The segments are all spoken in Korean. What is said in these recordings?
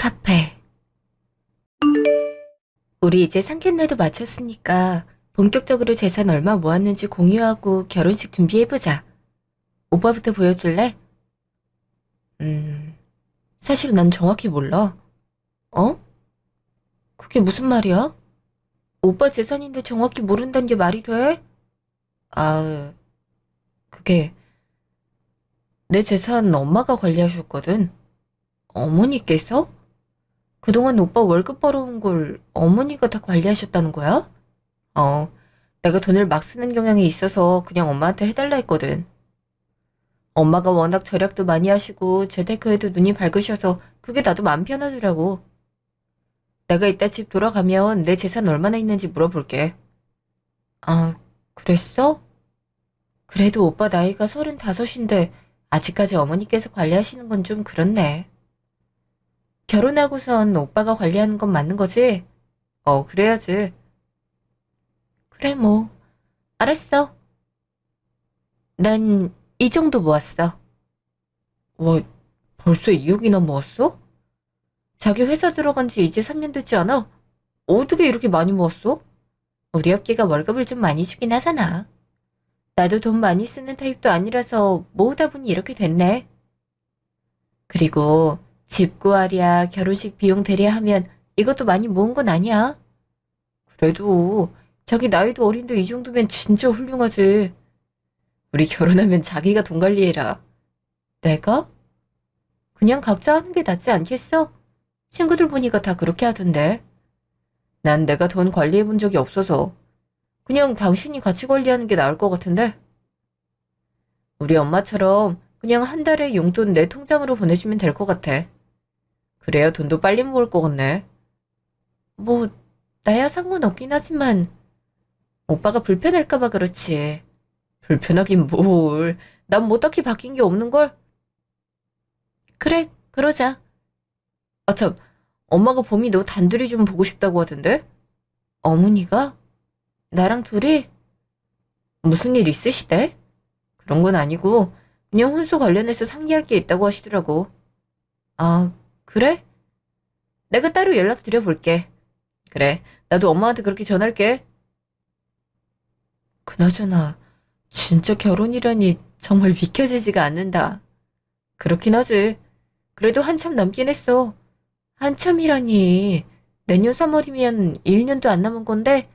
카페. 우리 이제 상견례도 마쳤으니까 본격적으로 재산 얼마 모았는지 공유하고 결혼식 준비해보자. 오빠부터 보여줄래? 사실 난 정확히 몰라. 어? 그게 무슨 말이야? 오빠 재산인데 정확히 모른다는 게 말이 돼? 아, 그게 내 재산 엄마가 관리하셨거든. 어머니께서? 그동안 오빠 월급 벌어온 걸 어머니가 다 관리하셨다는 거야? 어, 내가 돈을 막 쓰는 경향이 있어서 그냥 엄마한테 해달라 했거든. 엄마가 워낙 절약도 많이 하시고 재테크에도 눈이 밝으셔서 그게 나도 마음 편하더라고. 내가 이따 집 돌아가면 내 재산 얼마나 있는지 물어볼게. 아, 그랬어? 그래도 오빠 나이가 35인데 아직까지 어머니께서 관리하시는 건 좀 그렇네. 결혼하고선 오빠가 관리하는 건 맞는 거지? 그래야지. 그래, 뭐. 알았어. 난 이 정도 모았어. 와, 벌써 2억이나 모았어? 자기 회사 들어간 지 이제 3년 됐지 않아? 어떻게 이렇게 많이 모았어? 우리 업계가 월급을 좀 많이 주긴 하잖아. 나도 돈 많이 쓰는 타입도 아니라서 모으다 보니 이렇게 됐네. 그리고 집 구하랴, 결혼식 비용 대랴 하면 이것도 많이 모은 건 아니야. 그래도 자기 나이도 어린데 이 정도면 진짜 훌륭하지. 우리 결혼하면 자기가 돈 관리해라. 내가? 그냥 각자 하는 게 낫지 않겠어? 친구들 보니까 다 그렇게 하던데. 난 내가 돈 관리해 본 적이 없어서 그냥 당신이 같이 관리하는 게 나을 것 같은데. 우리 엄마처럼 그냥 한 달에 용돈 내 통장으로 보내주면 될 것 같아. 그래야 돈도 빨리 모을 것 같네. 뭐 나야 상관없긴 하지만 오빠가 불편할까 봐 그렇지. 불편하긴 뭘. 난 뭐 딱히 바뀐 게 없는걸? 그래, 그러자. 아 참, 엄마가 봄이 너 단둘이 좀 보고 싶다고 하던데? 어머니가? 나랑 둘이? 무슨 일 있으시대? 그런 건 아니고 그냥 혼수 관련해서 상의할 게 있다고 하시더라고. 아, 그래? 내가 따로 연락드려 볼게. 그래, 나도 엄마한테 그렇게 전할게. 그나저나 진짜 결혼이라니 정말 믿겨지지가 않는다. 그렇긴 하지. 그래도 한참 남긴 했어. 한참이라니. 내년 3월이면 1년도 안 남은 건데?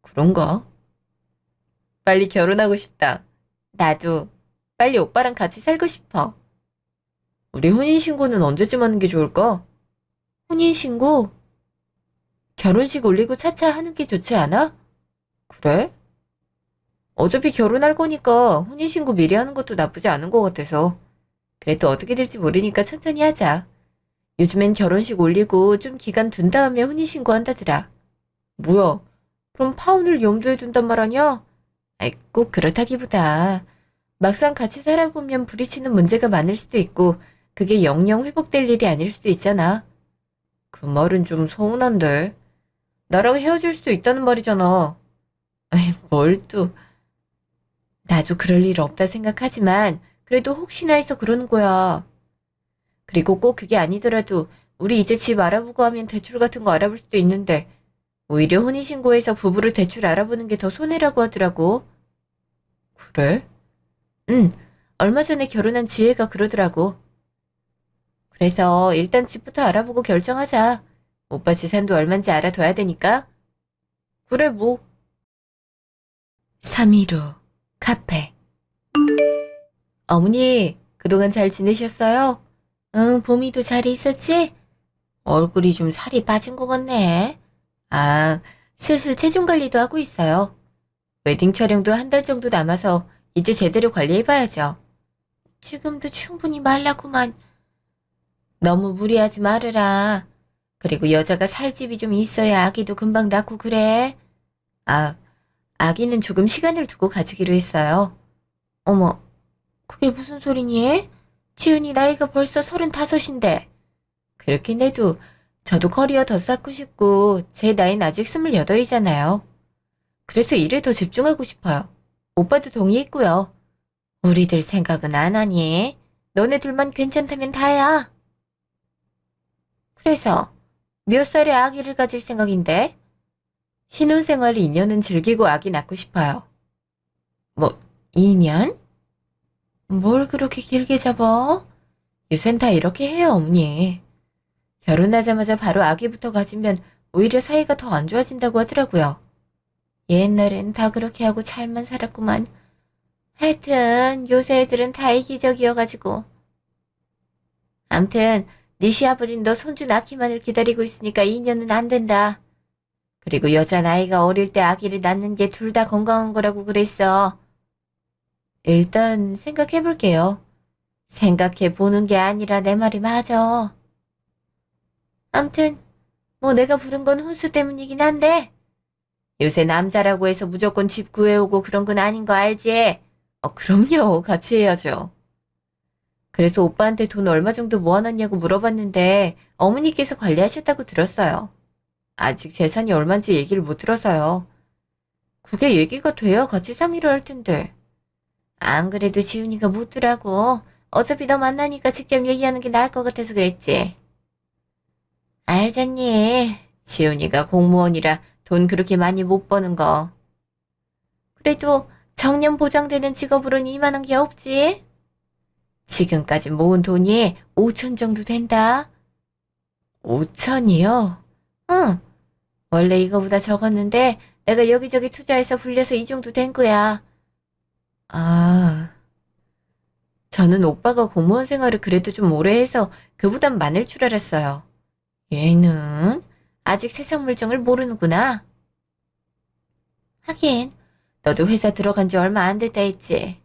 그런가? 빨리 결혼하고 싶다. 나도. 빨리 오빠랑 같이 살고 싶어. 우리 혼인신고는 언제쯤 하는 게 좋을까? 혼인신고? 결혼식 올리고 차차 하는 게 좋지 않아? 그래? 어차피 결혼할 거니까 혼인신고 미리 하는 것도 나쁘지 않은 것 같아서. 그래도 어떻게 될지 모르니까 천천히 하자. 요즘엔 결혼식 올리고 좀 기간 둔 다음에 혼인신고 한다더라. 뭐야? 그럼 파혼을 염두에 둔단 말 아니야? 아이, 꼭 그렇다기보다 막상 같이 살아보면 부딪히는 문제가 많을 수도 있고 그게 영영 회복될 일이 아닐 수도 있잖아. 그 말은 좀 서운한데. 나랑 헤어질 수도 있다는 말이잖아. 아이, 뭘 또. 나도 그럴 일 없다 생각하지만 그래도 혹시나 해서 그러는 거야. 그리고 꼭 그게 아니더라도 우리 이제 집 알아보고 하면 대출 같은 거 알아볼 수도 있는데 오히려 혼인신고해서 부부를 대출 알아보는 게 더 손해라고 하더라고. 그래? 응, 얼마 전에 결혼한 지혜가 그러더라고. 그래서 일단 집부터 알아보고 결정하자. 오빠 재산도 얼만지 알아둬야 되니까. 그래, 뭐. 3.15 카페. 어머니, 그동안 잘 지내셨어요? 응, 봄이도 잘 있었지? 얼굴이 좀 살이 빠진 것 같네. 아, 슬슬 체중 관리도 하고 있어요. 웨딩 촬영도 한 달 정도 남아서 이제 제대로 관리해봐야죠. 지금도 충분히 말라구만. 너무 무리하지 말으라. 그리고 여자가 살집이 좀 있어야 아기도 금방 낳고 그래. 아, 아기는 조금 시간을 두고 가지기로 했어요. 어머, 그게 무슨 소리니? 지은이 나이가 벌써 35인데. 그렇긴 해도 저도 커리어 더 쌓고 싶고 제 나이는 아직 28이잖아요. 그래서 일에 더 집중하고 싶어요. 오빠도 동의했고요. 우리들 생각은 안 하니? 너네 둘만 괜찮다면 다야. 그래서 몇 살에 아기를 가질 생각인데? 신혼생활 2년은 즐기고 아기 낳고 싶어요. 뭐, 2년? 뭘 그렇게 길게 잡아? 요샌 다 이렇게 해요, 어머니. 결혼하자마자 바로 아기부터 가지면 오히려 사이가 더 안 좋아진다고 하더라고요. 옛날엔 다 그렇게 하고 잘만 살았구만. 하여튼 요새 애들은 다 이기적이어가지고. 암튼 네 시아버진 너 손주 낳기만을 기다리고 있으니까 2년은 안 된다. 그리고 여자 나이가 어릴 때 아기를 낳는 게 둘 다 건강한 거라고 그랬어. 일단 생각해볼게요. 생각해보는 게 아니라 내 말이 맞아. 암튼 뭐 내가 부른 건 혼수 때문이긴 한데 요새 남자라고 해서 무조건 집 구해오고 그런 건 아닌 거 알지? 그럼요. 같이 해야죠. 그래서 오빠한테 돈 얼마 정도 모아놨냐고 물어봤는데 어머니께서 관리하셨다고 들었어요. 아직 재산이 얼만지 얘기를 못 들어서요. 그게 얘기가 돼야 같이 상의를 할 텐데. 안 그래도 지훈이가 묻더라고. 어차피 너 만나니까 직접 얘기하는 게 나을 것 같아서 그랬지. 알잖니. 지훈이가 공무원이라 돈 그렇게 많이 못 버는 거. 그래도 정년 보장되는 직업으로는 이만한 게 없지. 지금까지 모은 돈이 5천 정도 된다. 5천이요? 응. 원래 이거보다 적었는데 내가 여기저기 투자해서 불려서 이 정도 된 거야. 아, 저는 오빠가 공무원 생활을 그래도 좀 오래 해서 그보단 많을 줄 알았어요. 얘는 아직 세상 물정을 모르는구나. 하긴, 너도 회사 들어간 지 얼마 안 됐다 했지.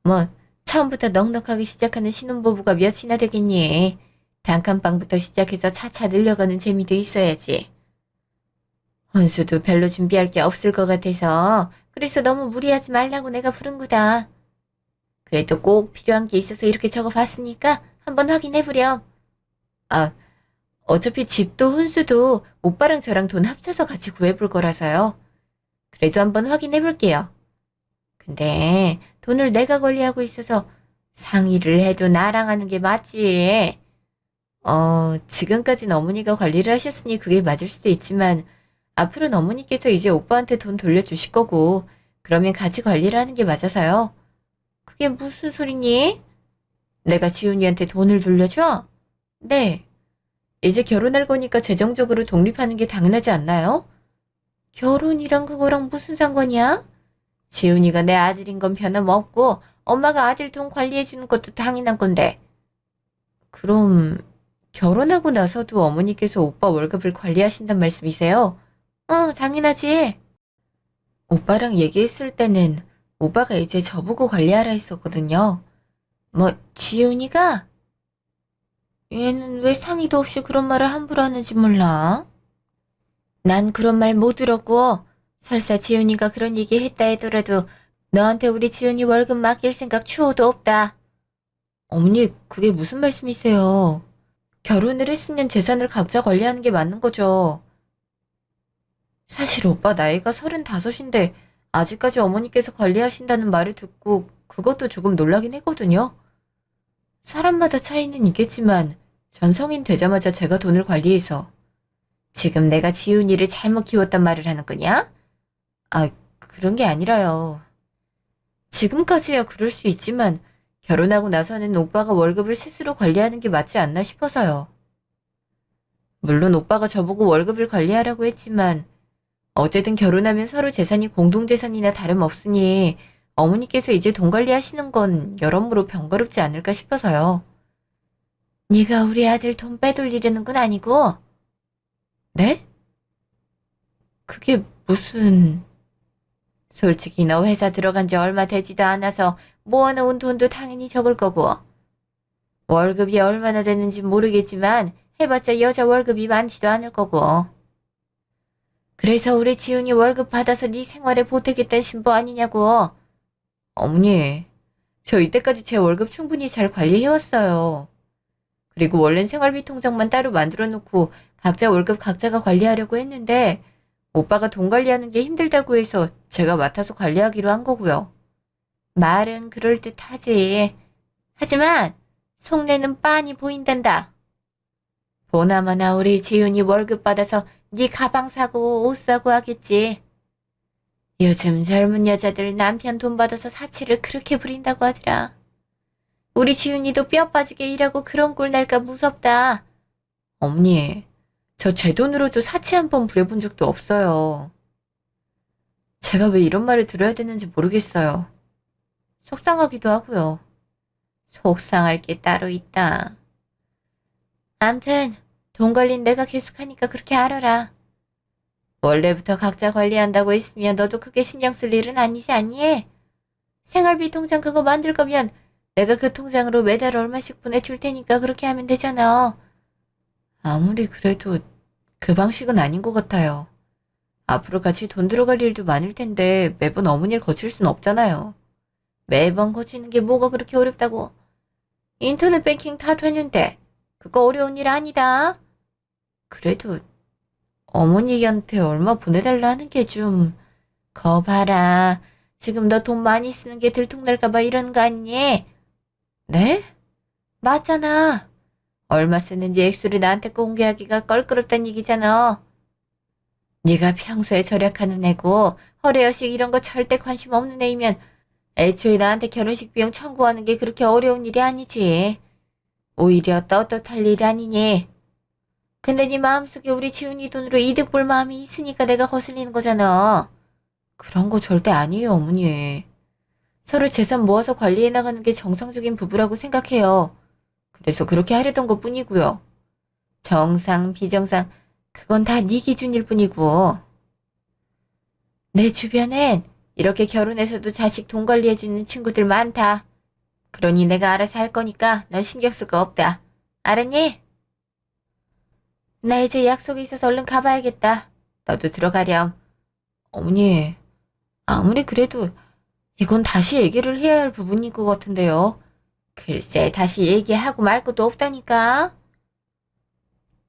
뭐, 처음부터 넉넉하게 시작하는 신혼부부가 몇이나 되겠니? 단칸방부터 시작해서 차차 늘려가는 재미도 있어야지. 혼수도 별로 준비할 게 없을 것 같아서 그래서 너무 무리하지 말라고 내가 부른 거다. 그래도 꼭 필요한 게 있어서 이렇게 적어봤으니까 한번 확인해보렴. 아, 어차피 집도 혼수도 오빠랑 저랑 돈 합쳐서 같이 구해볼 거라서요. 그래도 한번 확인해볼게요. 근데 돈을 내가 관리하고 있어서 상의를 해도 나랑 하는 게 맞지. 지금까진 어머니가 관리를 하셨으니 그게 맞을 수도 있지만 앞으로는 어머니께서 이제 오빠한테 돈 돌려주실 거고 그러면 같이 관리를 하는 게 맞아서요. 그게 무슨 소리니? 내가 지훈이한테 돈을 돌려줘? 네. 이제 결혼할 거니까 재정적으로 독립하는 게 당연하지 않나요? 결혼이랑 그거랑 무슨 상관이야? 지훈이가 내 아들인 건 변함없고 엄마가 아들 돈 관리해주는 것도 당연한 건데. 그럼 결혼하고 나서도 어머니께서 오빠 월급을 관리하신단 말씀이세요? 당연하지. 오빠랑 얘기했을 때는 오빠가 이제 저보고 관리하라 했었거든요. 뭐, 지훈이가? 얘는 왜 상의도 없이 그런 말을 함부로 하는지 몰라. 난 그런 말 못 들었고, 설사 지훈이가 그런 얘기 했다 하더라도 너한테 우리 지훈이 월급 맡길 생각 추호도 없다. 어머니, 그게 무슨 말씀이세요? 결혼을 했으면 재산을 각자 관리하는 게 맞는 거죠. 사실 오빠 나이가 35인데 아직까지 어머니께서 관리하신다는 말을 듣고 그것도 조금 놀라긴 했거든요. 사람마다 차이는 있겠지만 전 성인 되자마자 제가 돈을 관리해서 지금 내가 지훈이를 잘못 키웠단 말을 하는 거냐? 아, 그런 게 아니라요. 지금까지야 그럴 수 있지만 결혼하고 나서는 오빠가 월급을 스스로 관리하는 게 맞지 않나 싶어서요. 물론 오빠가 저보고 월급을 관리하라고 했지만 어쨌든 결혼하면 서로 재산이 공동재산이나 다름없으니 어머니께서 이제 돈 관리하시는 건 여러모로 번거롭지 않을까 싶어서요. 네가 우리 아들 돈 빼돌리려는 건 아니고? 네? 그게 무슨... 솔직히 너 회사 들어간 지 얼마 되지도 않아서 모아놓은 돈도 당연히 적을 거고 월급이 얼마나 되는지 모르겠지만 해봤자 여자 월급이 많지도 않을 거고 그래서 우리 지훈이 월급 받아서 네 생활에 보태겠다는 심보 아니냐고. 어머니, 저 이때까지 제 월급 충분히 잘 관리해왔어요. 그리고 원래는 생활비 통장만 따로 만들어 놓고 각자 월급 각자가 관리하려고 했는데 오빠가 돈 관리하는 게 힘들다고 해서 제가 맡아서 관리하기로 한 거고요. 말은 그럴듯하지. 하지만 속내는 빤히 보인단다. 보나마나 우리 지윤이 월급 받아서 네 가방 사고 옷 사고 하겠지. 요즘 젊은 여자들 남편 돈 받아서 사치를 그렇게 부린다고 하더라. 우리 지윤이도 뼈 빠지게 일하고 그런 꼴 날까 무섭다. 어머니, 저 제 돈으로도 사치 한 번 부려본 적도 없어요. 제가 왜 이런 말을 들어야 되는지 모르겠어요. 속상하기도 하고요. 속상할 게 따로 있다. 암튼 돈 관리는 내가 계속하니까 그렇게 알아라. 원래부터 각자 관리한다고 했으면 너도 크게 신경 쓸 일은 아니지 않니? 생활비 통장 그거 만들 거면 내가 그 통장으로 매달 얼마씩 보내줄 테니까 그렇게 하면 되잖아. 아무리 그래도 그 방식은 아닌 것 같아요. 앞으로 같이 돈 들어갈 일도 많을 텐데 매번 어머니를 거칠 순 없잖아요. 매번 거치는 게 뭐가 그렇게 어렵다고. 인터넷 뱅킹 다 되는데 그거 어려운 일 아니다. 그래도 어머니한테 얼마 보내달라 하는 게 좀... 거 봐라. 지금 너 돈 많이 쓰는 게 들통날까 봐 이러는 거 아니니? 네? 맞잖아. 얼마 쓰는지 액수를 나한테 공개하기가 껄끄럽단 얘기잖아. 네가 평소에 절약하는 애고 허례허식 이런 거 절대 관심 없는 애이면 애초에 나한테 결혼식 비용 청구하는 게 그렇게 어려운 일이 아니지. 오히려 떳떳할 일 아니니. 근데 네 마음속에 우리 지훈이 돈으로 이득 볼 마음이 있으니까 내가 거슬리는 거잖아. 그런 거 절대 아니에요, 어머니. 서로 재산 모아서 관리해 나가는 게 정상적인 부부라고 생각해요. 그래서 그렇게 하려던 것 뿐이고요. 정상, 비정상, 그건 다 네 기준일 뿐이고. 내 주변엔 이렇게 결혼해서도 자식 돈 관리해주는 친구들 많다. 그러니 내가 알아서 할 거니까 넌 신경 쓸 거 없다. 알았니? 나 이제 약속이 있어서 얼른 가봐야겠다. 너도 들어가렴. 어머니, 아무리 그래도 이건 다시 얘기를 해야 할 부분인 것 같은데요. 글쎄, 다시 얘기하고 말 것도 없다니까.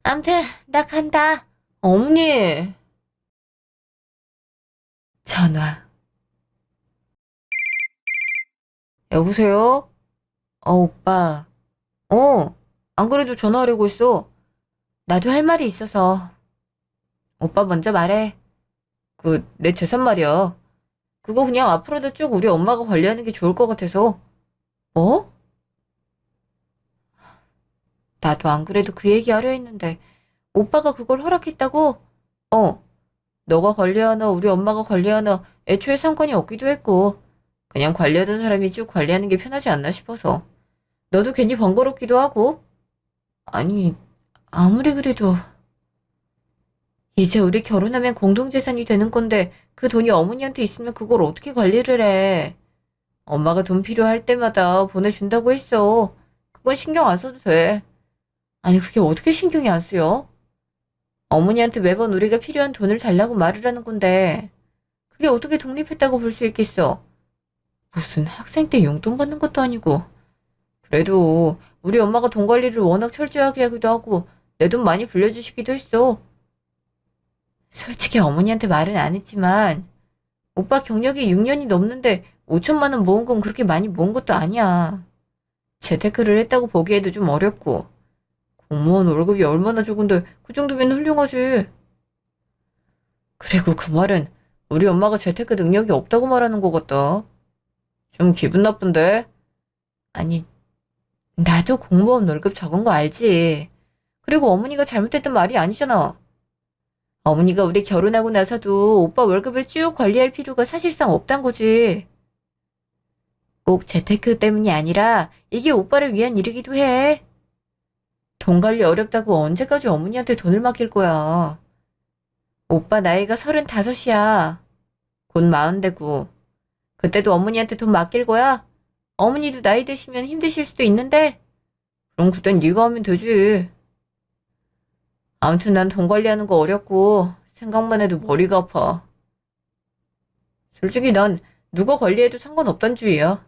암튼 나 간다. 어머니. 전화. 여보세요? 오빠. 안 그래도 전화하려고 했어. 나도 할 말이 있어서. 오빠 먼저 말해. 내 재산 말이야. 그거 그냥 앞으로도 쭉 우리 엄마가 관리하는 게 좋을 것 같아서. 뭐? 나도 안 그래도 그 얘기 하려 했는데, 오빠가 그걸 허락했다고? 너가 관리하나 우리 엄마가 관리하나 애초에 상관이 없기도 했고, 그냥 관리하던 사람이 쭉 관리하는 게 편하지 않나 싶어서. 너도 괜히 번거롭기도 하고. 아니, 아무리 그래도. 이제 우리 결혼하면 공동재산이 되는 건데, 그 돈이 어머니한테 있으면 그걸 어떻게 관리를 해. 엄마가 돈 필요할 때마다 보내준다고 했어. 그건 신경 안 써도 돼. 아니, 그게 어떻게 신경이 안 쓰여? 어머니한테 매번 우리가 필요한 돈을 달라고 말을 하는 건데, 그게 어떻게 독립했다고 볼 수 있겠어? 무슨 학생 때 용돈 받는 것도 아니고. 그래도 우리 엄마가 돈 관리를 워낙 철저하게 하기도 하고, 내 돈 많이 불려주시기도 했어. 솔직히 어머니한테 말은 안 했지만, 오빠 경력이 6년이 넘는데 5천만 원 모은 건 그렇게 많이 모은 것도 아니야. 재테크를 했다고 보기에도 좀 어렵고, 공무원 월급이 얼마나 적은데 그 정도면 훌륭하지. 그리고 그 말은 우리 엄마가 재테크 능력이 없다고 말하는 것 같다. 좀 기분 나쁜데? 아니, 나도 공무원 월급 적은 거 알지. 그리고 어머니가 잘못했던 말이 아니잖아. 어머니가 우리 결혼하고 나서도 오빠 월급을 쭉 관리할 필요가 사실상 없단 거지. 꼭 재테크 때문이 아니라 이게 오빠를 위한 일이기도 해. 돈 관리 어렵다고 언제까지 어머니한테 돈을 맡길 거야. 오빠 나이가 35이야. 곧 40되고. 그때도 어머니한테 돈 맡길 거야? 어머니도 나이 드시면 힘드실 수도 있는데? 그럼 그땐 네가 하면 되지. 아무튼 난 돈 관리하는 거 어렵고 생각만 해도 머리가 아파. 솔직히 난 누가 관리해도 상관없단 주의야.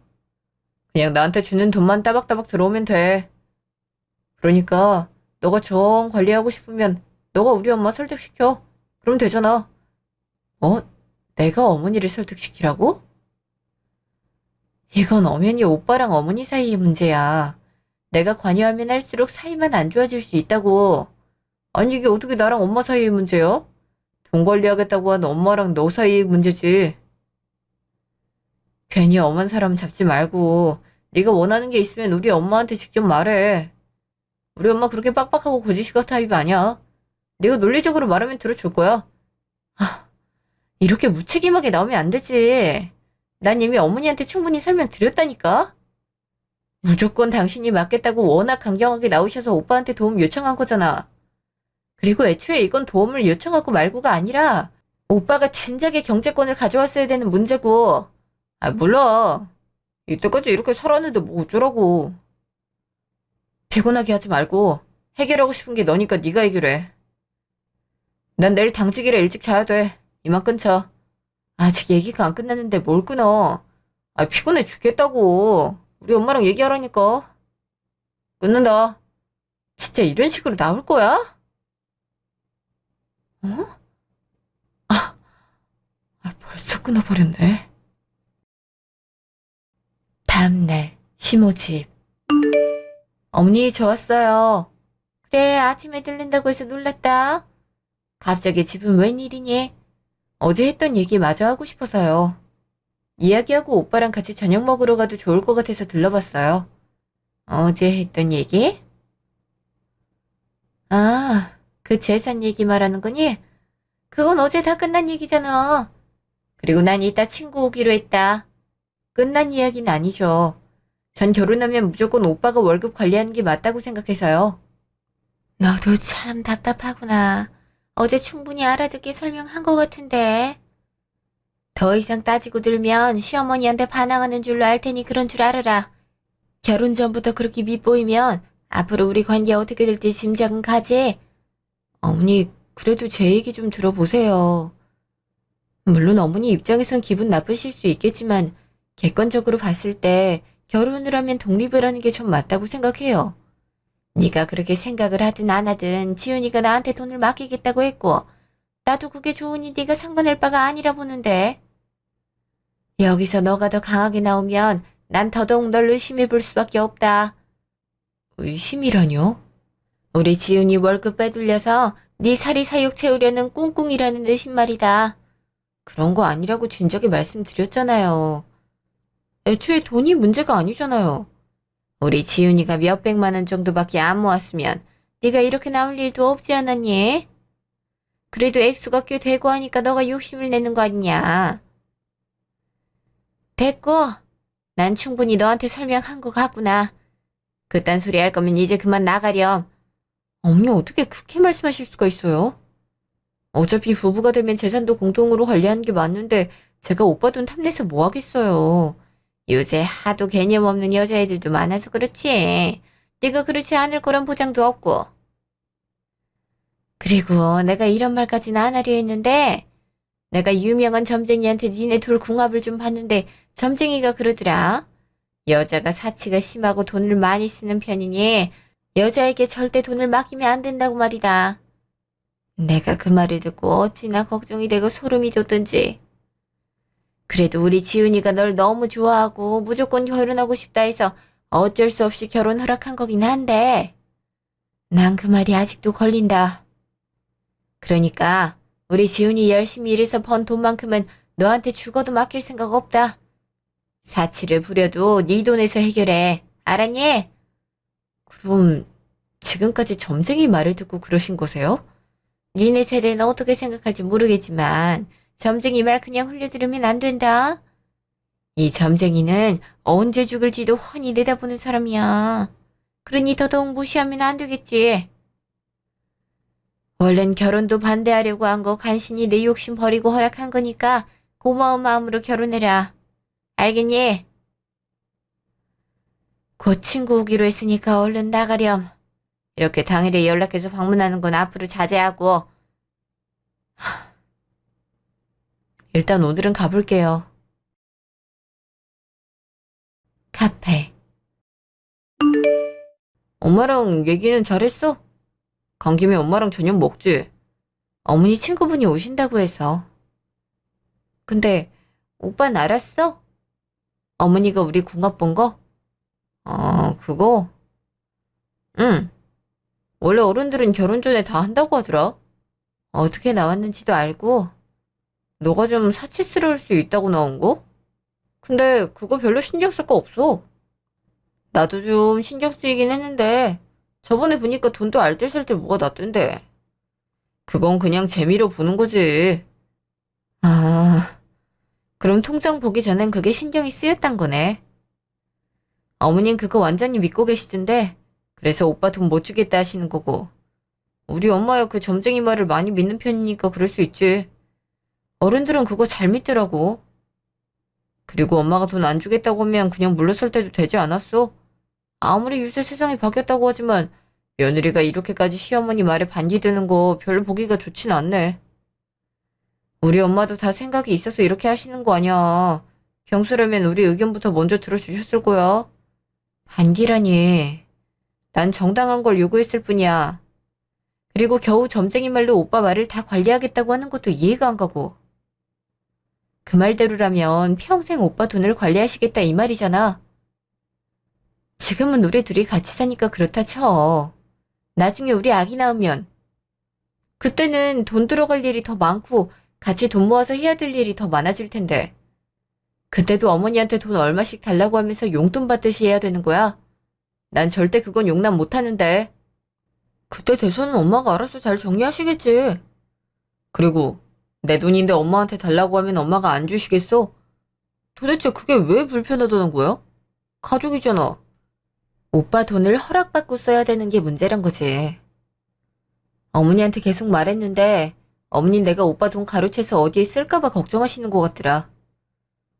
그냥 나한테 주는 돈만 따박따박 들어오면 돼. 그러니까 너가 정 관리하고 싶으면 너가 우리 엄마 설득시켜. 그럼 되잖아. 내가 어머니를 설득시키라고? 이건 엄연히 오빠랑 어머니 사이의 문제야. 내가 관여하면 할수록 사이만 안 좋아질 수 있다고. 아니, 이게 어떻게 나랑 엄마 사이의 문제야? 돈 관리하겠다고 하는 엄마랑 너 사이의 문제지. 괜히 엄한 사람 잡지 말고 네가 원하는 게 있으면 우리 엄마한테 직접 말해. 우리 엄마 그렇게 빡빡하고 고지식한 타입 아니야. 네가 논리적으로 말하면 들어줄 거야. 이렇게 무책임하게 나오면 안 되지. 난 이미 어머니한테 충분히 설명드렸다니까. 무조건 당신이 맞겠다고 워낙 강경하게 나오셔서 오빠한테 도움 요청한 거잖아. 그리고 애초에 이건 도움을 요청하고 말고가 아니라 오빠가 진작에 경제권을 가져왔어야 되는 문제고. 아, 몰라. 이때까지 이렇게 살았는데 뭐 어쩌라고. 피곤하게 하지 말고 해결하고 싶은 게 너니까 네가 해결해. 난 내일 당직이라 일찍 자야 돼. 이만 끊자. 아직 얘기가 안 끝났는데 뭘 끊어. 아, 피곤해 죽겠다고. 우리 엄마랑 얘기하라니까. 끊는다. 진짜 이런 식으로 나올 거야? 어? 벌써 끊어버렸네. 다음날, 시모 집. 어머니, 저 왔어요. 그래, 아침에 들른다고 해서 놀랐다. 갑자기 집은 웬일이니? 어제 했던 얘기 마저 하고 싶어서요. 이야기하고 오빠랑 같이 저녁 먹으러 가도 좋을 것 같아서 들러봤어요. 어제 했던 얘기? 아, 그 재산 얘기 말하는 거니? 그건 어제 다 끝난 얘기잖아. 그리고 난 이따 친구 오기로 했다. 끝난 이야기는 아니죠. 전 결혼하면 무조건 오빠가 월급 관리하는 게 맞다고 생각해서요. 너도 참 답답하구나. 어제 충분히 알아듣게 설명한 것 같은데. 더 이상 따지고 들면 시어머니한테 반항하는 줄로 알 테니 그런 줄 알아라. 결혼 전부터 그렇게 밉보이면 앞으로 우리 관계 어떻게 될지 짐작은 가지. 어머니, 그래도 제 얘기 좀 들어보세요. 물론 어머니 입장에선 기분 나쁘실 수 있겠지만 객관적으로 봤을 때 결혼을 하면 독립을 하는 게 좀 맞다고 생각해요. 네가 그렇게 생각을 하든 안 하든 지훈이가 나한테 돈을 맡기겠다고 했고 나도 그게 좋으니 네가 상관할 바가 아니라 보는데. 여기서 너가 더 강하게 나오면 난 더더욱 널 의심해 볼 수밖에 없다. 의심이라뇨? 우리 지훈이 월급 빼돌려서 네 사리 사욕 채우려는 꿍꿍이라는 의심 말이다. 그런 거 아니라고 진작에 말씀드렸잖아요. 애초에 돈이 문제가 아니잖아요. 우리 지훈이가 몇백만 원 정도밖에 안 모았으면 네가 이렇게 나올 일도 없지 않았니? 그래도 액수가 꽤 되고 하니까 너가 욕심을 내는 거 아니냐. 됐고, 난 충분히 너한테 설명한 것 같구나. 그딴 소리 할 거면 이제 그만 나가렴. 어머니 어떻게 그렇게 말씀하실 수가 있어요? 어차피 부부가 되면 재산도 공동으로 관리하는 게 맞는데 제가 오빠 돈 탐내서 뭐 하겠어요. 요새 하도 개념 없는 여자애들도 많아서 그렇지. 네가 그렇지 않을 거란 보장도 없고. 그리고 내가 이런 말까지는 안 하려 했는데 내가 유명한 점쟁이한테 니네 둘 궁합을 좀 봤는데 점쟁이가 그러더라. 여자가 사치가 심하고 돈을 많이 쓰는 편이니 여자에게 절대 돈을 맡기면 안 된다고 말이다. 내가 그 말을 듣고 어찌나 걱정이 되고 소름이 돋던지. 그래도 우리 지훈이가 널 너무 좋아하고 무조건 결혼하고 싶다 해서 어쩔 수 없이 결혼 허락한 거긴 한데 난 그 말이 아직도 걸린다. 그러니까 우리 지훈이 열심히 일해서 번 돈만큼은 너한테 죽어도 맡길 생각 없다. 사치를 부려도 네 돈에서 해결해. 알았니? 그럼 지금까지 점쟁이 말을 듣고 그러신 거세요? 니네 세대는 어떻게 생각할지 모르겠지만 점쟁이 말 그냥 흘려들으면 안 된다. 이 점쟁이는 언제 죽을지도 훤히 내다보는 사람이야. 그러니 더더욱 무시하면 안 되겠지. 원래는 결혼도 반대하려고 한 거 간신히 내 욕심 버리고 허락한 거니까 고마운 마음으로 결혼해라. 알겠니? 곧 친구 오기로 했으니까 얼른 나가렴. 이렇게 당일에 연락해서 방문하는 건 앞으로 자제하고. 일단 오늘은 가볼게요. 카페. 엄마랑 얘기는 잘했어? 간 김에 엄마랑 저녁 먹지. 어머니 친구분이 오신다고 해서. 근데 오빠는 알았어? 어머니가 우리 궁합 본 거? 그거? 응. 원래 어른들은 결혼 전에 다 한다고 하더라. 어떻게 나왔는지도 알고 너가 좀 사치스러울 수 있다고 나온 거? 근데 그거 별로 신경 쓸 거 없어. 나도 좀 신경 쓰이긴 했는데 저번에 보니까 돈도 알뜰살뜰 뭐가 났던데. 그건 그냥 재미로 보는 거지. 아, 그럼 통장 보기 전엔 그게 신경이 쓰였단 거네. 어머님 그거 완전히 믿고 계시던데 그래서 오빠 돈 못 주겠다 하시는 거고. 우리 엄마야 그 점쟁이 말을 많이 믿는 편이니까 그럴 수 있지. 어른들은 그거 잘 믿더라고. 그리고 엄마가 돈 안 주겠다고 하면 그냥 물러설 때도 되지 않았어? 아무리 요새 세상이 바뀌었다고 하지만 며느리가 이렇게까지 시어머니 말에 반기드는 거 별로 보기가 좋진 않네. 우리 엄마도 다 생각이 있어서 이렇게 하시는 거 아니야. 평소라면 우리 의견부터 먼저 들어주셨을 거야. 반기라니. 난 정당한 걸 요구했을 뿐이야. 그리고 겨우 점쟁이 말로 오빠 말을 다 관리하겠다고 하는 것도 이해가 안 가고. 그 말대로라면 평생 오빠 돈을 관리하시겠다 이 말이잖아. 지금은 우리 둘이 같이 사니까 그렇다 쳐. 나중에 우리 아기 낳으면 그때는 돈 들어갈 일이 더 많고 같이 돈 모아서 해야 될 일이 더 많아질 텐데. 그때도 어머니한테 돈 얼마씩 달라고 하면서 용돈 받듯이 해야 되는 거야. 난 절대 그건 용납 못 하는데. 그때 대선은 엄마가 알아서 잘 정리하시겠지. 그리고 내 돈인데 엄마한테 달라고 하면 엄마가 안 주시겠어? 도대체 그게 왜 불편하다는 거야? 가족이잖아. 오빠 돈을 허락받고 써야 되는 게 문제란 거지. 어머니한테 계속 말했는데 어머니 내가 오빠 돈 가로채서 어디에 쓸까봐 걱정하시는 것 같더라.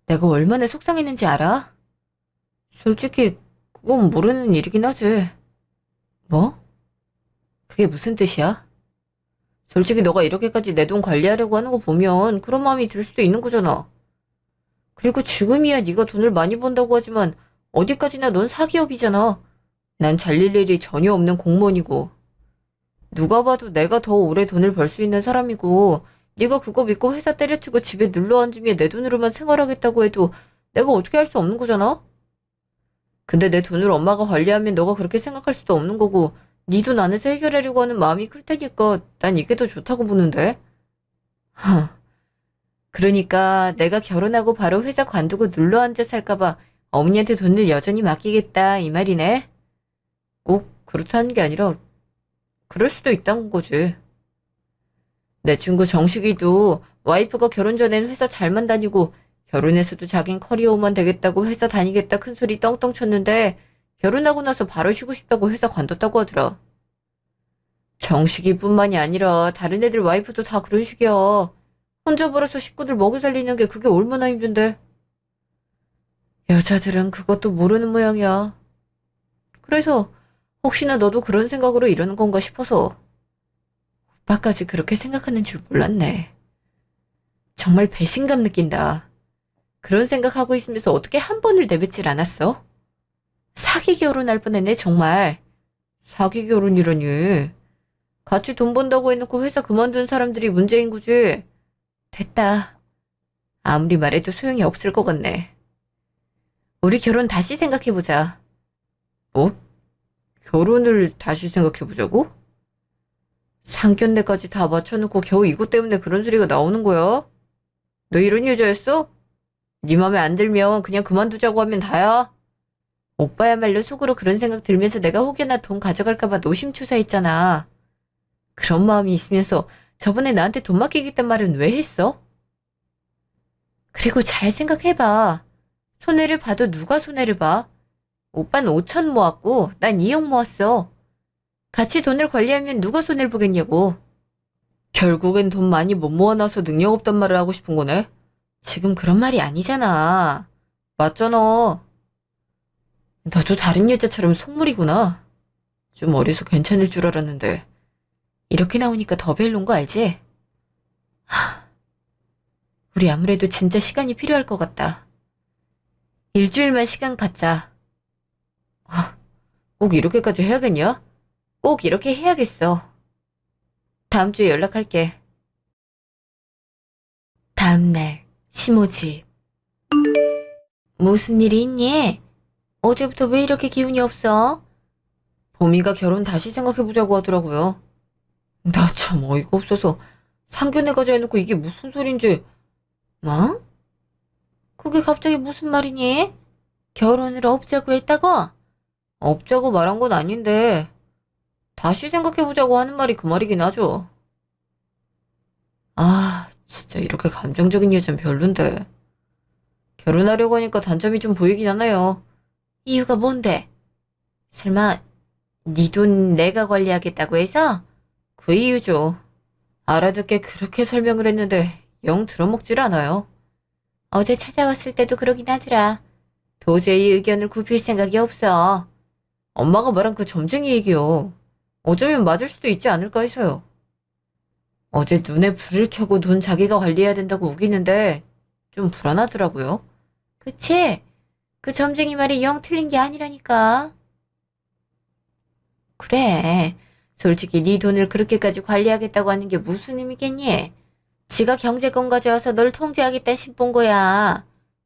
내가 얼마나 속상했는지 알아? 솔직히 그건 모르는 일이긴 하지. 뭐? 그게 무슨 뜻이야? 솔직히 너가 이렇게까지 내 돈 관리하려고 하는 거 보면 그런 마음이 들 수도 있는 거잖아. 그리고 지금이야 네가 돈을 많이 번다고 하지만 어디까지나 넌 사기업이잖아. 난 잘릴 일이 전혀 없는 공무원이고. 누가 봐도 내가 더 오래 돈을 벌 수 있는 사람이고 네가 그거 믿고 회사 때려치고 집에 눌러앉으며 내 돈으로만 생활하겠다고 해도 내가 어떻게 할 수 없는 거잖아? 근데 내 돈을 엄마가 관리하면 너가 그렇게 생각할 수도 없는 거고 네 돈 안에서 해결하려고 하는 마음이 클 테니까 난 이게 더 좋다고 보는데. 그러니까 내가 결혼하고 바로 회사 관두고 눌러앉아 살까봐 어머니한테 돈을 여전히 맡기겠다 이 말이네. 꼭 그렇다는 게 아니라 그럴 수도 있다는 거지. 내 친구 정식이도 와이프가 결혼 전엔 회사 잘만 다니고 결혼해서도 자긴 커리어우먼 되겠다고 회사 다니겠다 큰 소리 떵떵 쳤는데 결혼하고 나서 바로 쉬고 싶다고 회사 관뒀다고 하더라. 정식이뿐만이 아니라 다른 애들 와이프도 다 그런 식이야. 혼자 벌어서 식구들 먹여 살리는 게 그게 얼마나 힘든데. 여자들은 그것도 모르는 모양이야. 그래서 혹시나 너도 그런 생각으로 이러는 건가 싶어서. 오빠까지 그렇게 생각하는 줄 몰랐네. 정말 배신감 느낀다. 그런 생각하고 있으면서 어떻게 한 번을 내뱉질 않았어? 사기 결혼할 뻔했네 정말. 사기 결혼이라니. 같이 돈 번다고 해놓고 회사 그만둔 사람들이 문제인 거지. 됐다. 아무리 말해도 소용이 없을 것 같네. 우리 결혼 다시 생각해보자. 뭐? 결혼을 다시 생각해보자고? 상견례까지 다 맞춰놓고 겨우 이것 때문에 그런 소리가 나오는 거야? 너 이런 여자였어? 네 맘에 안 들면 그냥 그만두자고 하면 다야. 오빠야말로 속으로 그런 생각 들면서 내가 혹여나 돈 가져갈까봐 노심초사했잖아. 그런 마음이 있으면서 저번에 나한테 돈 맡기겠단 말은 왜 했어? 그리고 잘 생각해봐. 손해를 봐도 누가 손해를 봐? 오빠는 5천 모았고 난 2억 모았어. 같이 돈을 관리하면 누가 손해를 보겠냐고. 결국엔 돈 많이 못 모아놔서 능력 없단 말을 하고 싶은 거네? 지금 그런 말이 아니잖아. 맞잖아. 너도 다른 여자처럼 속물이구나. 좀 어려서 괜찮을 줄 알았는데. 이렇게 나오니까 더 별론 거 알지? 우리 아무래도 진짜 시간이 필요할 것 같다. 일주일만 시간 갖자. 꼭 이렇게까지 해야겠냐? 꼭 이렇게 해야겠어. 다음 주에 연락할게. 다음날, 심호집. 무슨 일이 있니? 어제부터 왜 이렇게 기운이 없어? 봄이가 결혼 다시 생각해보자고 하더라고요. 나 참 어이가 없어서 상견례 가자 해놓고 이게 무슨 소린지. 뭐? 그게 갑자기 무슨 말이니? 결혼을 없자고 했다고? 없자고 말한 건 아닌데 다시 생각해보자고 하는 말이 그 말이긴 하죠. 아, 진짜 이렇게 감정적인 여자는 별론데. 결혼하려고 하니까 단점이 좀 보이긴 하네요. 이유가 뭔데? 설마 네 돈 내가 관리하겠다고 해서? 그 이유죠. 알아듣게 그렇게 설명을 했는데 영 들어먹질 않아요. 어제 찾아왔을 때도 그러긴 하더라. 도저히 의견을 굽힐 생각이 없어. 엄마가 말한 그 점쟁이 얘기요. 어쩌면 맞을 수도 있지 않을까 해서요. 어제 눈에 불을 켜고 돈 자기가 관리해야 된다고 우기는데 좀 불안하더라고요. 그치? 그 점쟁이 말이 영 틀린 게 아니라니까. 그래. 솔직히 네 돈을 그렇게까지 관리하겠다고 하는 게 무슨 의미겠니? 지가 경제권 가져와서 널 통제하겠다 싶은 거야.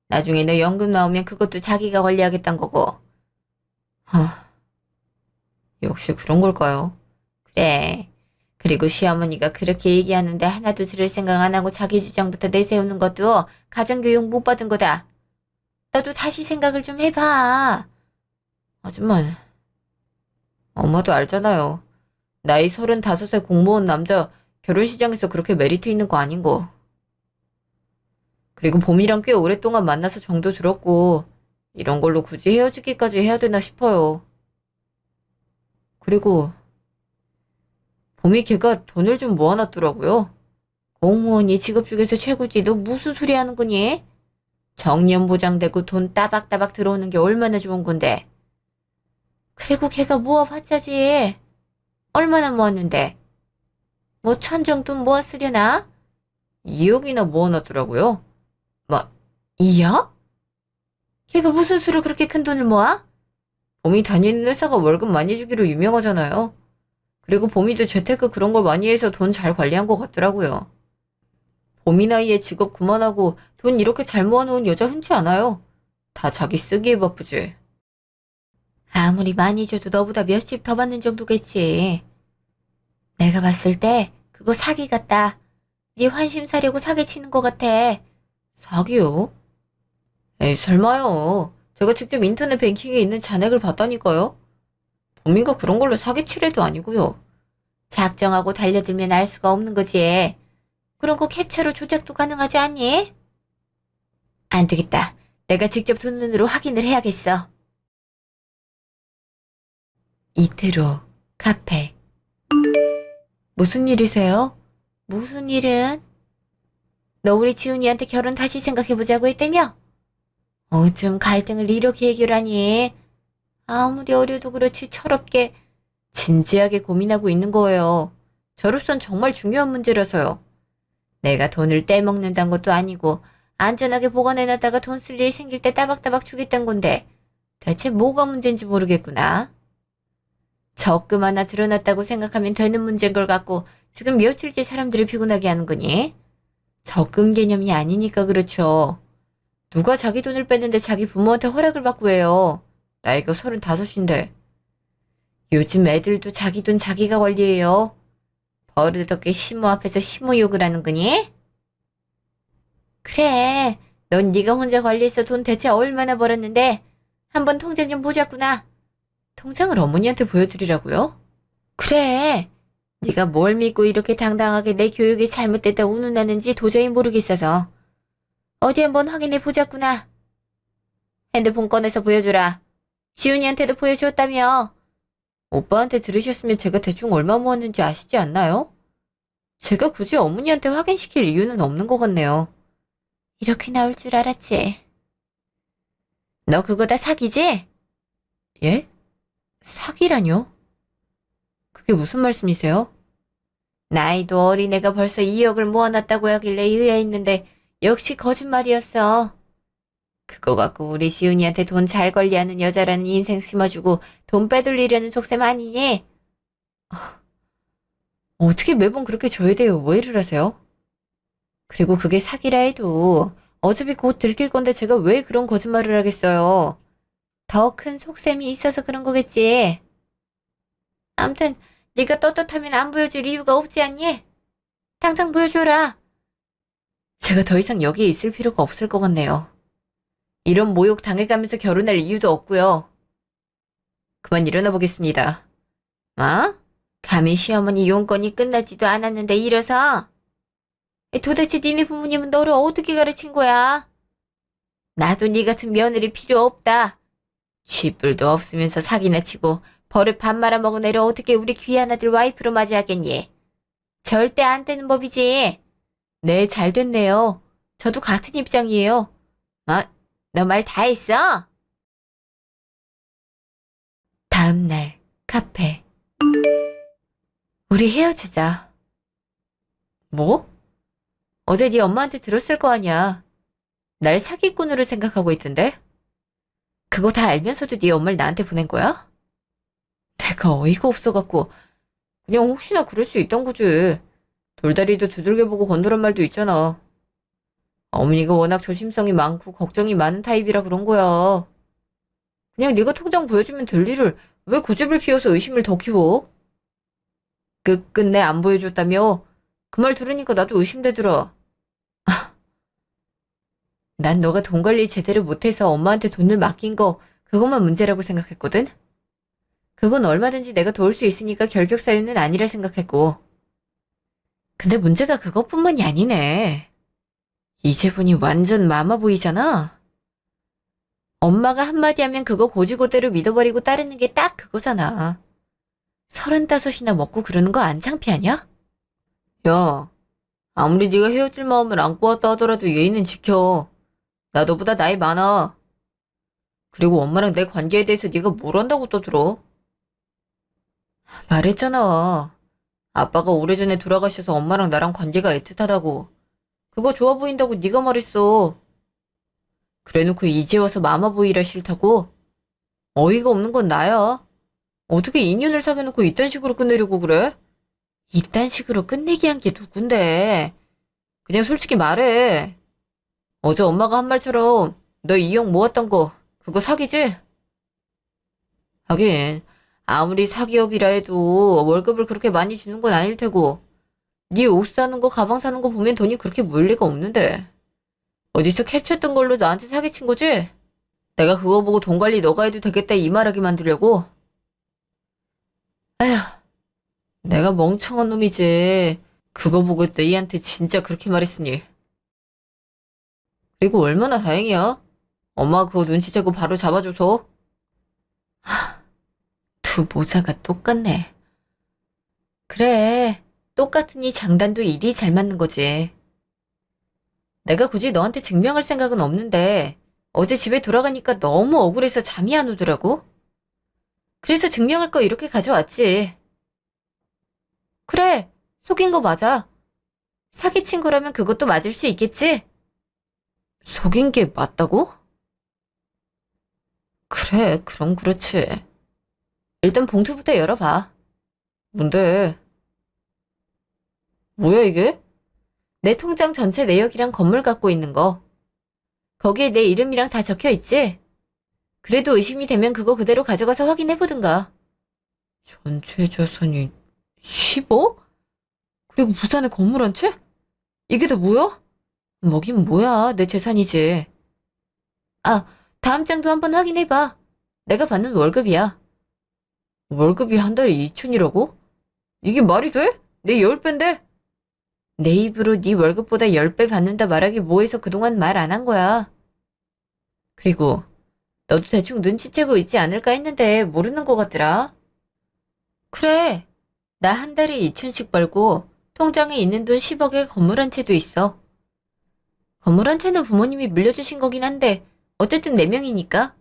나중에 너 연금 나오면 그것도 자기가 관리하겠다는 거고. 하, 역시 그런 걸까요? 그래. 그리고 시어머니가 그렇게 얘기하는데 하나도 들을 생각 안 하고 자기 주장부터 내세우는 것도 가정교육 못 받은 거다. 너도 다시 생각을 좀 해봐. 하지만 엄마도 알잖아요. 나이 35세 공무원 남자 결혼시장에서 그렇게 메리트 있는 거 아닌 거. 그리고 봄이랑 꽤 오랫동안 만나서 정도 들었고 이런 걸로 굳이 헤어지기까지 해야 되나 싶어요. 그리고 봄이 걔가 돈을 좀 모아놨더라고요. 공무원이 직업 중에서 최고지. 너 무슨 소리 하는 거니? 정년 보장되고 돈 따박따박 들어오는 게 얼마나 좋은 건데. 그리고 걔가 모아봤자지. 얼마나 모았는데. 뭐 천정 돈 모았으려나? 2억이나 모아놨더라고요. 막 2억? 걔가 무슨 수로 그렇게 큰 돈을 모아? 봄이 다니는 회사가 월급 많이 주기로 유명하잖아요. 그리고 봄이도 재테크 그런 걸 많이 해서 돈 잘 관리한 것 같더라고요. 봄이 나이에 직업 그만하고 돈 이렇게 잘 모아놓은 여자 흔치 않아요. 다 자기 쓰기에 바쁘지. 아무리 많이 줘도 너보다 몇십 더 받는 정도겠지. 내가 봤을 때 그거 사기 같다. 네 환심 사려고 사기치는 것 같아. 사기요? 에이, 설마요. 제가 직접 인터넷 뱅킹에 있는 잔액을 봤다니까요. 범인가 그런 걸로 사기치려도 아니고요. 작정하고 달려들면 알 수가 없는 거지. 그런 거 캡처로 조작도 가능하지 않니? 안 되겠다. 내가 직접 두 눈으로 확인을 해야겠어. 이틀 후, 카페. 무슨 일이세요? 무슨 일은? 너 우리 지훈이한테 결혼 다시 생각해보자고 했다며? 어쩜 갈등을 이렇게 해결하니? 아무리 어려도 그렇지 철없게 진지하게 고민하고 있는 거예요. 저로선 정말 중요한 문제라서요. 내가 돈을 떼먹는다는 것도 아니고 안전하게 보관해놨다가 돈 쓸 일 생길 때 따박따박 주겠다는 건데 대체 뭐가 문제인지 모르겠구나. 적금 하나 들어놨다고 생각하면 되는 문제인 걸 갖고 지금 며칠째 사람들을 피곤하게 하는 거니? 적금 개념이 아니니까 그렇죠. 누가 자기 돈을 뺐는데 자기 부모한테 허락을 받고 해요. 나이가 35인데. 요즘 애들도 자기 돈 자기가 관리해요. 버릇없게 시모 앞에서 시모 욕을 하는 거니? 그래. 넌 네가 혼자 관리해서 돈 대체 얼마나 벌었는데 한번 통장 좀 보자꾸나. 통장을 어머니한테 보여드리라고요? 그래. 네가 뭘 믿고 이렇게 당당하게 내 교육이 잘못됐다 운운하는지 도저히 모르겠어서. 어디 한번 확인해 보자꾸나. 핸드폰 꺼내서 보여주라. 지훈이한테도 보여줬다며. 오빠한테 들으셨으면 제가 대충 얼마 모았는지 아시지 않나요? 제가 굳이 어머니한테 확인시킬 이유는 없는 것 같네요. 이렇게 나올 줄 알았지. 너 그거 다 사기지? 예? 사기라뇨? 그게 무슨 말씀이세요? 나이도 어린 애가 벌써 2억을 모아놨다고 하길래 의아했는데 역시 거짓말이었어. 그거 갖고 우리 시훈이한테 돈 잘 관리하는 여자라는 인생 심어주고 돈 빼돌리려는 속셈 아니니? 어떻게 매번 그렇게 저에 대해 오해를 하세요? 그리고 그게 사기라 해도 어차피 곧 들킬 건데 제가 왜 그런 거짓말을 하겠어요? 더 큰 속셈이 있어서 그런 거겠지. 암튼 네가 떳떳하면 안 보여줄 이유가 없지 않니? 당장 보여줘라. 제가 더 이상 여기에 있을 필요가 없을 것 같네요. 이런 모욕 당해가면서 결혼할 이유도 없고요. 그만 일어나 보겠습니다. 어? 감히 시어머니 용건이 끝나지도 않았는데 일어서? 도대체 니네 부모님은 너를 어떻게 가르친 거야? 나도 네 같은 며느리 필요 없다. 쥐뿔도 없으면서 사기나 치고 버릇 밥 말아먹은 애를 어떻게 우리 귀한 아들 와이프로 맞이하겠니? 절대 안 되는 법이지. 네, 잘 됐네요. 저도 같은 입장이에요. 너 말 다 했어? 다음 날 카페. 우리 헤어지자. 뭐? 어제 네 엄마한테 들었을 거 아니야. 날 사기꾼으로 생각하고 있던데? 그거 다 알면서도 네 엄마를 나한테 보낸 거야? 내가 어이가 없어갖고 그냥 혹시나 그럴 수 있던 거지. 돌다리도 두들겨보고 건드란 말도 있잖아. 어머니가 워낙 조심성이 많고 걱정이 많은 타입이라 그런 거야. 그냥 네가 통장 보여주면 될 일을 왜 고집을 피워서 의심을 더 키워? 끝끝내 안 보여줬다며? 그 말 들으니까 나도 의심되더라. 난 너가 돈 관리 제대로 못해서 엄마한테 돈을 맡긴 거 그것만 문제라고 생각했거든? 그건 얼마든지 내가 도울 수 있으니까 결격 사유는 아니라 생각했고. 근데 문제가 그것뿐만이 아니네. 이제 보니 완전 마마보이잖아. 엄마가 한마디 하면 그거 고지고대로 믿어버리고 따르는 게 딱 그거잖아. 35이나 먹고 그러는 거 안 창피하냐? 야, 아무리 네가 헤어질 마음을 안고 왔다 하더라도 예의는 지켜. 나 너보다 나이 많아. 그리고 엄마랑 내 관계에 대해서 네가 뭘 안다고 떠들어? 말했잖아. 아빠가 오래전에 돌아가셔서 엄마랑 나랑 관계가 애틋하다고. 그거 좋아 보인다고 네가 말했어. 그래놓고 이제 와서 마마보이라 싫다고? 어이가 없는 건 나야. 어떻게 인연을 사귀어놓고 이딴 식으로 끝내려고 그래? 이딴 식으로 끝내기 한 게 누군데? 그냥 솔직히 말해. 어제 엄마가 한 말처럼 너 2억 모았던 거 그거 사기지? 하긴 아무리 사기업이라 해도 월급을 그렇게 많이 주는 건 아닐 테고 네 옷 사는 거 가방 사는 거 보면 돈이 그렇게 모일 리가 없는데 어디서 캡처했던 걸로 나한테 사기친 거지? 내가 그거 보고 돈 관리 너가 해도 되겠다 이 말하게 만들려고? 에휴, 내가 멍청한 놈이지. 그거 보고 너희한테 진짜 그렇게 말했으니. 그리고 얼마나 다행이야. 엄마가 그거 눈치채고 바로 잡아줘서. 두 모자가 똑같네. 그래, 똑같으니 장단도 일이 잘 맞는 거지. 내가 굳이 너한테 증명할 생각은 없는데 어제 집에 돌아가니까 너무 억울해서 잠이 안 오더라고. 그래서 증명할 거 이렇게 가져왔지. 그래, 속인 거 맞아. 사기친 거라면 그것도 맞을 수 있겠지? 속인 게 맞다고? 그래, 그럼 그렇지. 일단 봉투부터 열어봐. 뭔데? 뭐야 이게? 내 통장 전체 내역이랑 건물 갖고 있는 거. 거기에 내 이름이랑 다 적혀 있지? 그래도 의심이 되면 그거 그대로 가져가서 확인해보든가. 전체 자산이 10억? 그리고 부산에 건물 한 채? 이게 다 뭐야? 뭐긴 뭐야, 내 재산이지. 아, 다음 장도 한번 확인해봐. 내가 받는 월급이야. 월급이 한 달에 2천이라고? 이게 말이 돼? 내 10배인데? 내 입으로 네 월급보다 10배 받는다 말하기 뭐해서 그동안 말 안 한 거야. 그리고 너도 대충 눈치채고 있지 않을까 했는데 모르는 것 같더라. 그래, 나 한 달에 2천씩 벌고 통장에 있는 돈 10억에 건물 한 채도 있어. 건물 한 채는 부모님이 물려주신 거긴 한데 어쨌든 4명이니까.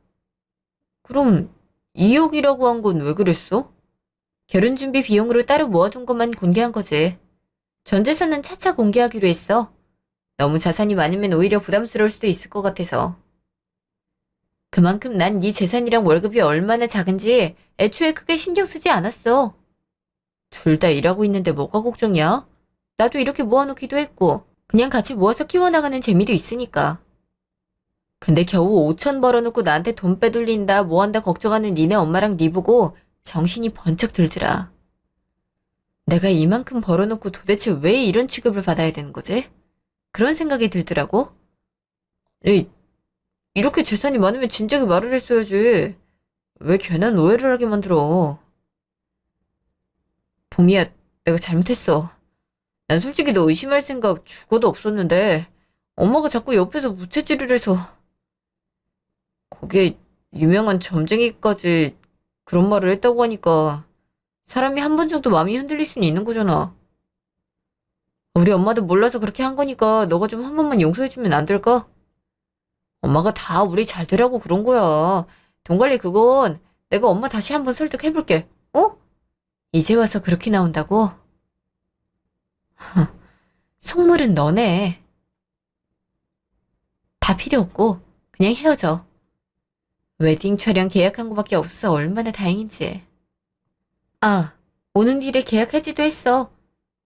그럼 2억이라고 한 건 왜 그랬어? 결혼 준비 비용으로 따로 모아둔 것만 공개한 거지. 전 재산은 차차 공개하기로 했어. 너무 자산이 많으면 오히려 부담스러울 수도 있을 것 같아서. 그만큼 난 네 재산이랑 월급이 얼마나 작은지 애초에 크게 신경 쓰지 않았어. 둘 다 일하고 있는데 뭐가 걱정이야? 나도 이렇게 모아놓기도 했고 그냥 같이 모아서 키워나가는 재미도 있으니까. 근데 겨우 5천 벌어놓고 나한테 돈 빼돌린다 뭐 한다 걱정하는 니네 엄마랑 니 보고 정신이 번쩍 들더라. 내가 이만큼 벌어놓고 도대체 왜 이런 취급을 받아야 되는 거지? 그런 생각이 들더라고. 에이, 이렇게 재산이 많으면 진작에 말을 했어야지. 왜 괜한 오해를 하게 만들어. 봄이야, 내가 잘못했어. 난 솔직히 너 의심할 생각 죽어도 없었는데 엄마가 자꾸 옆에서 부채질을 해서 거기에 유명한 점쟁이까지 그런 말을 했다고 하니까 사람이 한 번 정도 마음이 흔들릴 수는 있는 거잖아. 우리 엄마도 몰라서 그렇게 한 거니까 너가 좀 한 번만 용서해주면 안 될까? 엄마가 다 우리 잘 되라고 그런 거야. 돈 관리 그건 내가 엄마 다시 한번 설득해볼게. 어? 이제 와서 그렇게 나온다고? 속물은 너네. 다 필요 없고 그냥 헤어져. 웨딩 촬영 계약한 거밖에 없어서 얼마나 다행인지. 아, 오는 길에 계약 해지도 했어.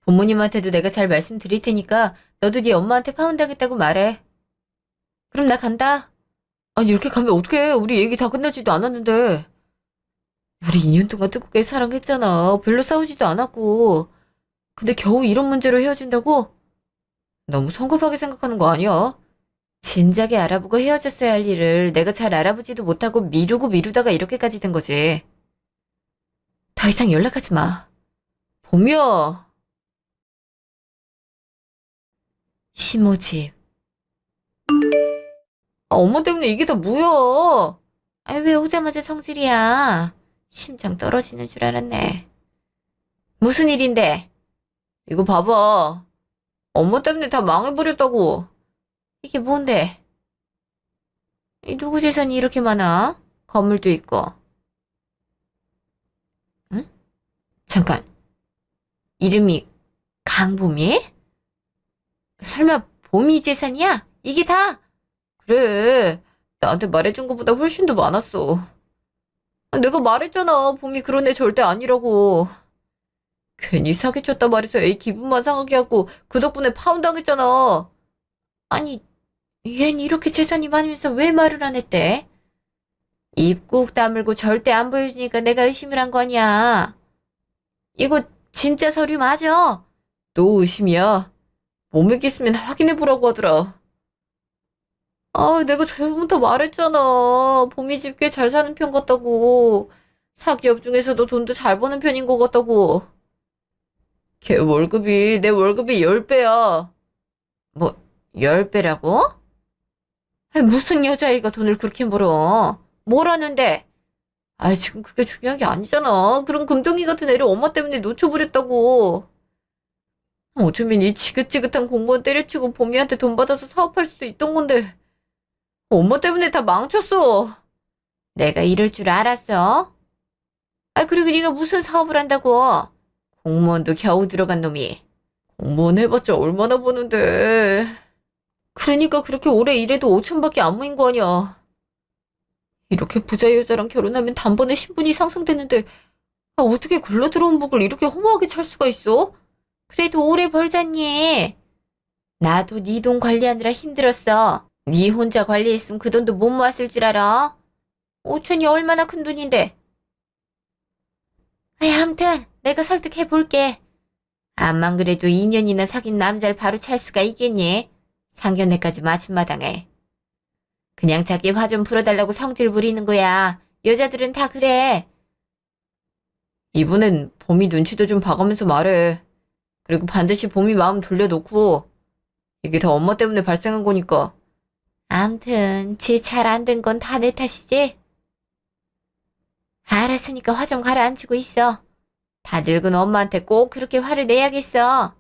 부모님한테도 내가 잘 말씀드릴 테니까 너도 네 엄마한테 파혼당했다고 말해. 그럼 나 간다. 아니 이렇게 가면 어떡해. 우리 얘기 다 끝나지도 않았는데. 우리 2년 동안 뜨겁게 사랑했잖아. 별로 싸우지도 않았고. 근데 겨우 이런 문제로 헤어진다고? 너무 성급하게 생각하는 거 아니야? 진작에 알아보고 헤어졌어야 할 일을 내가 잘 알아보지도 못하고 미루고 미루다가 이렇게까지 된 거지. 더 이상 연락하지 마. 봄이야. 시모집. 아, 엄마 때문에 이게 다 뭐야? 아, 왜 오자마자 성질이야? 심장 떨어지는 줄 알았네. 무슨 일인데? 이거 봐봐. 엄마 때문에 다 망해버렸다고. 이게 뭔데? 이 누구 재산이 이렇게 많아? 건물도 있고. 응? 잠깐. 이름이 강봄이? 설마 봄이 재산이야? 이게 다? 그래. 나한테 말해준 것보다 훨씬 더 많았어. 아, 내가 말했잖아. 봄이 그런 애 절대 아니라고. 괜히 사기쳤다 말해서 애 기분만 상하게 하고 그 덕분에 파혼당했잖아. 아니, 얜 이렇게 재산이 많으면서 왜 말을 안 했대? 입 꾹 다물고 절대 안 보여주니까 내가 의심을 한 거냐. 이거 진짜 서류 맞아? 너 의심이야. 못 믿겠으면 확인해보라고 하더라. 아, 내가 저번부터 말했잖아. 봄이 집 꽤 잘 사는 편 같다고. 사기업 중에서도 돈도 잘 버는 편인 것 같다고. 걔 월급이 내 월급이 10배야. 뭐, 10배라고? 아니, 무슨 여자애가 돈을 그렇게 벌어? 뭘 하는데? 아, 지금 그게 중요한 게 아니잖아. 그런 금덩이 같은 애를 엄마 때문에 놓쳐버렸다고. 어쩌면 이 지긋지긋한 공무원 때려치고 봄이한테 돈 받아서 사업할 수도 있던 건데 엄마 때문에 다 망쳤어. 내가 이럴 줄 알았어? 아, 그리고 네가 무슨 사업을 한다고? 공무원도 겨우 들어간 놈이. 공무원 해봤자 얼마나 버는데. 그러니까 그렇게 오래 일해도 5천밖에 안 모인 거 아니야. 이렇게 부자 여자랑 결혼하면 단번에 신분이 상승되는데 아, 어떻게 굴러 들어온 복을 이렇게 허무하게 찰 수가 있어? 그래도 오래 벌잖니. 나도 네 돈 관리하느라 힘들었어. 네 혼자 관리했으면 그 돈도 못 모았을 줄 알아? 5천이 얼마나 큰 돈인데. 아이, 아무튼 내가 설득해 볼게. 암만 그래도 2년이나 사귄 남자를 바로 찰 수가 있겠니? 상견례까지 마침마당에. 그냥 자기 화 좀 풀어달라고 성질 부리는 거야. 여자들은 다 그래. 이번엔 봄이 눈치도 좀 봐가면서 말해. 그리고 반드시 봄이 마음 돌려놓고 이게 다 엄마 때문에 발생한 거니까. 암튼 지 잘 안 된 건 다 내 탓이지? 알았으니까 화 좀 가라앉히고 있어. 다 늙은 엄마한테 꼭 그렇게 화를 내야겠어.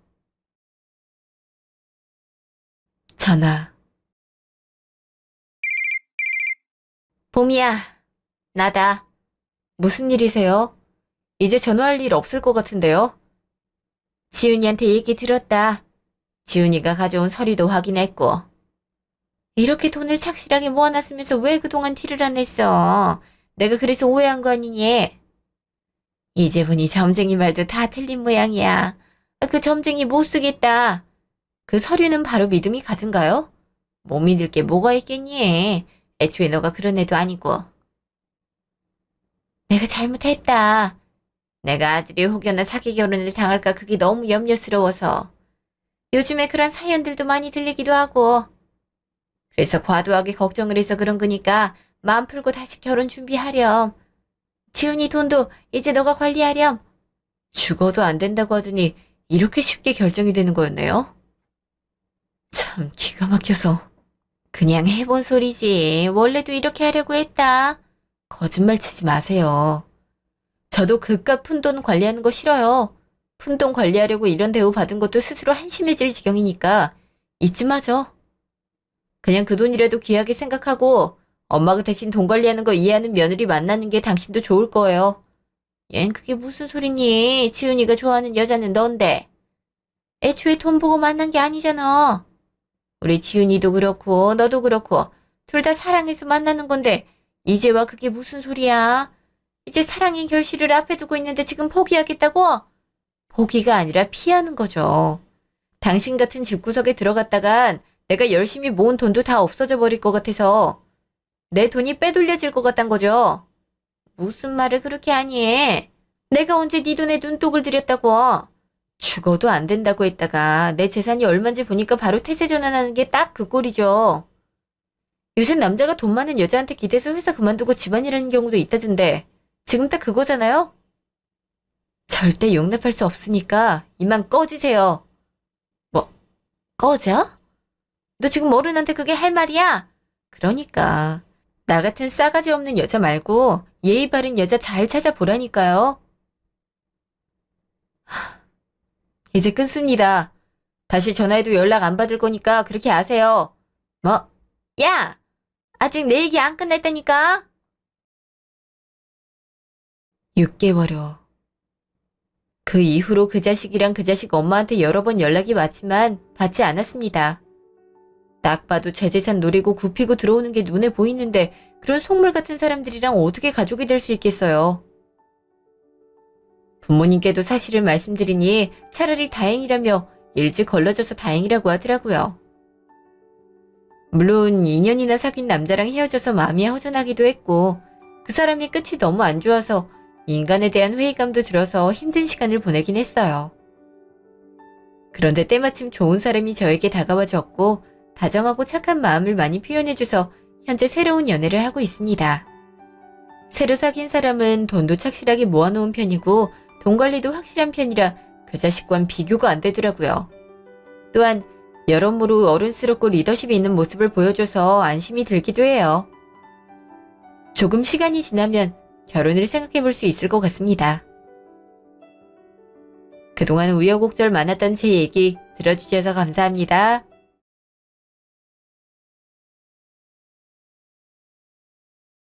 전화. 봄이야, 나다. 무슨 일이세요? 이제 전화할 일 없을 것 같은데요? 지훈이한테 얘기 들었다. 지훈이가 가져온 서류도 확인했고. 이렇게 돈을 착실하게 모아놨으면서 왜 그동안 티를 안 냈어? 내가 그래서 오해한 거 아니니? 이제 보니 점쟁이 말도 다 틀린 모양이야. 아, 그 점쟁이 못 쓰겠다. 그 서류는 바로 믿음이 가든가요? 못 믿을 게 뭐가 있겠니? 애초에 너가 그런 애도 아니고. 내가 잘못했다. 내가 아들이 혹여나 사기 결혼을 당할까 그게 너무 염려스러워서. 요즘에 그런 사연들도 많이 들리기도 하고. 그래서 과도하게 걱정을 해서 그런 거니까 마음 풀고 다시 결혼 준비하렴. 지훈이 돈도 이제 너가 관리하렴. 죽어도 안 된다고 하더니 이렇게 쉽게 결정이 되는 거였네요. 참 기가 막혀서. 그냥 해본 소리지. 원래도 이렇게 하려고 했다. 거짓말 치지 마세요. 저도 그깟 푼돈 관리하는 거 싫어요. 푼돈 관리하려고 이런 대우 받은 것도 스스로 한심해질 지경이니까 잊지 마죠. 그냥 그 돈이라도 귀하게 생각하고 엄마가 대신 돈 관리하는 거 이해하는 며느리 만나는 게 당신도 좋을 거예요. 얜 그게 무슨 소리니? 지훈이가 좋아하는 여자는 넌데. 애초에 돈 보고 만난 게 아니잖아. 우리 지훈이도 그렇고 너도 그렇고 둘 다 사랑해서 만나는 건데 이제 와 그게 무슨 소리야? 이제 사랑의 결실을 앞에 두고 있는데 지금 포기하겠다고? 포기가 아니라 피하는 거죠. 당신 같은 집구석에 들어갔다간 내가 열심히 모은 돈도 다 없어져 버릴 것 같아서 내 돈이 빼돌려질 것 같단 거죠. 무슨 말을 그렇게 하니 해? 내가 언제 네 돈에 눈독을 들였다고? 죽어도 안 된다고 했다가 내 재산이 얼만지 보니까 바로 태세 전환하는 게 딱 그 꼴이죠. 요새 남자가 돈 많은 여자한테 기대서 회사 그만두고 집안일하는 경우도 있다던데 지금 딱 그거잖아요? 절대 용납할 수 없으니까 이만 꺼지세요. 뭐, 꺼져? 너 지금 어른한테 그게 할 말이야? 그러니까 나 같은 싸가지 없는 여자 말고 예의 바른 여자 잘 찾아보라니까요. 이제 끊습니다. 다시 전화해도 연락 안 받을 거니까 그렇게 아세요. 뭐? 야! 아직 내 얘기 안 끝냈다니까? 6개월여. 그 이후로 그 자식이랑 그 자식 엄마한테 여러 번 연락이 왔지만 받지 않았습니다. 딱 봐도 제 재산 노리고 굽히고 들어오는 게 눈에 보이는데 그런 속물 같은 사람들이랑 어떻게 가족이 될 수 있겠어요. 부모님께도 사실을 말씀드리니 차라리 다행이라며 일찍 걸러져서 다행이라고 하더라고요. 물론 2년이나 사귄 남자랑 헤어져서 마음이 허전하기도 했고 그 사람이 끝이 너무 안 좋아서 인간에 대한 회의감도 들어서 힘든 시간을 보내긴 했어요. 그런데 때마침 좋은 사람이 저에게 다가와줬고 다정하고 착한 마음을 많이 표현해줘서 현재 새로운 연애를 하고 있습니다. 새로 사귄 사람은 돈도 착실하게 모아놓은 편이고 돈 관리도 확실한 편이라 그 자식과는 비교가 안 되더라고요. 또한 여러모로 어른스럽고 리더십이 있는 모습을 보여줘서 안심이 들기도 해요. 조금 시간이 지나면 결혼을 생각해 볼 수 있을 것 같습니다. 그동안 우여곡절 많았던 제 얘기 들어주셔서 감사합니다.